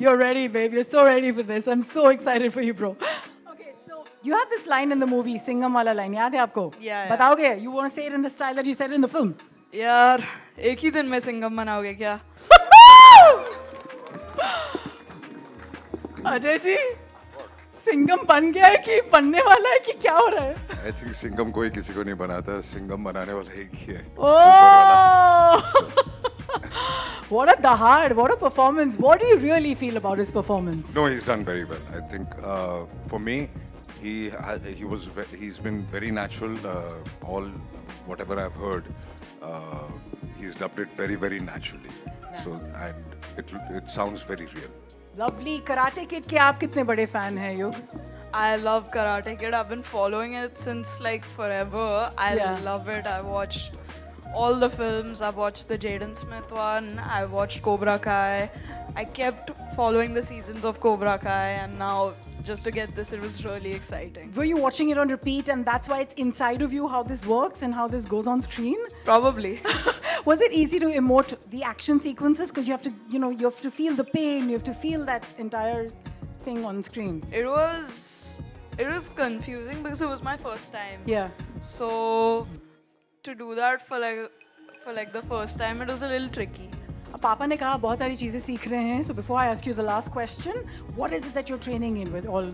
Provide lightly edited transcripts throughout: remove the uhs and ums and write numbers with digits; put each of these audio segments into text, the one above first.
You're ready, babe. You're so ready for this. I'm so excited for you, bro. Okay, so you have this line in the movie, Singham wala line. याद है आपको? Yeah. बताओगे? You want to say it in the style that you said it in the film? यार एक ही दिन में सिंघम बनाओगे क्या? अजय जी, सिंघम बन गया है कि बनने वाला है कि क्या हो रहा है? आई थिंक सिंघम कोई किसी को नहीं बनाता, सिंघम बनाने वाला एक ही है। Oh! What a dahad, what a performance. What do you really feel about his performance? No, he's done very well. I think for me, he's been very natural. All whatever I've heard, he's dubbed it very very naturally. Nice. So and it sounds very real. Lovely. Karate Kid के आप कितने बड़े fan हैं युग? I love Karate Kid. I've been following it since like forever. I Yeah. love it. I watched all the films. I've watched the Jaden Smith one. I watched Cobra Kai. I kept following the seasons of Cobra Kai, and now just to get this, it was really exciting. Were you watching it on repeat and that's why it's inside of you how this works and how this goes on screen? Probably. Was it easy to emote the action sequences because you have to, you have to feel the pain, you have to feel that entire thing on screen? It was confusing because it was my first time. Yeah. So to do that for like the first time, it was a little tricky. अब पापा ने कहा बहुत सारी चीजें सीख रहे हैं. So before I ask you the last question, what is it that you're training in with all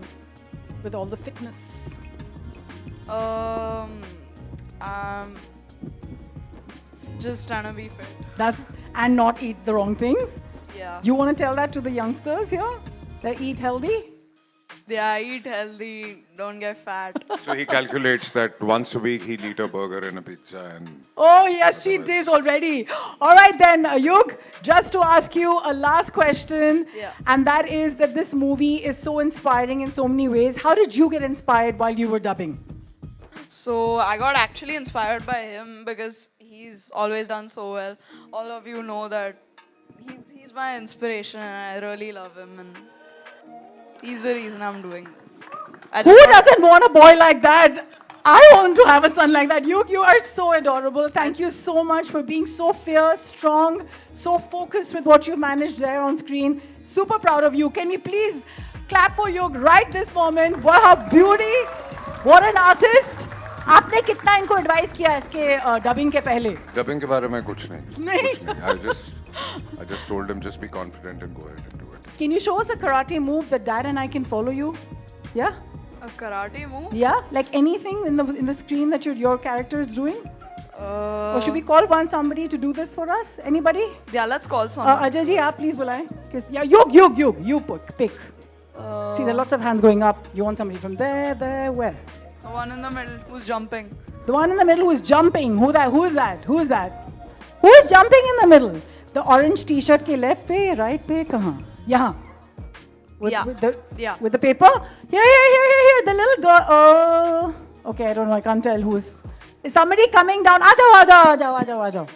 the fitness? Just trying to be fit. And not eat the wrong things. Yeah. You want to tell that to the youngsters here? That eat healthy? Yeah, eat healthy, don't get fat. So he calculates that once a week he'll eat a burger and a pizza and. Oh, yes, cheat days already. All right, then, Yug, just to ask you a last question. Yeah. And that is that this movie is so inspiring in so many ways. How did you get inspired while you were dubbing? So I got actually inspired by him because he's always done so well. All of you know that he's my inspiration and I really love him and he's the reason I'm doing this. Who doesn't want a boy like that? I want to have a son like that. You are so adorable. Thank you so much for being so fierce, strong, so focused with what you managed there on screen. Super proud of you. Can we please clap for Yug right this moment? What a beauty. What an artist. आपने कितना इनको advice किया इसके dubbing के पहले? Dubbing के बारे में कुछ नहीं. नहीं? कुछ नहीं. I just told him just be confident and go ahead and do it. Can you show us a karate move that Dad and I can follow you? Yeah? A karate move? Yeah? Like anything in the screen that your character is doing? Or should we call somebody to do this for us? Anybody? Yeah, let's call someone. Ajay ji, आप please बुलाएं. Yeah, Yug, you pick. See, there are lots of hands going up. You want somebody from there, where? The one in the middle who's jumping. The one in the middle who is jumping. Who is that? Who is jumping in the middle? The orange t-shirt के left पे, right पे, कहाँ? यहाँ. With the paper? Here. The little girl. Oh. Okay, I don't know. I can't tell who's. Is somebody coming down? आ जाओ.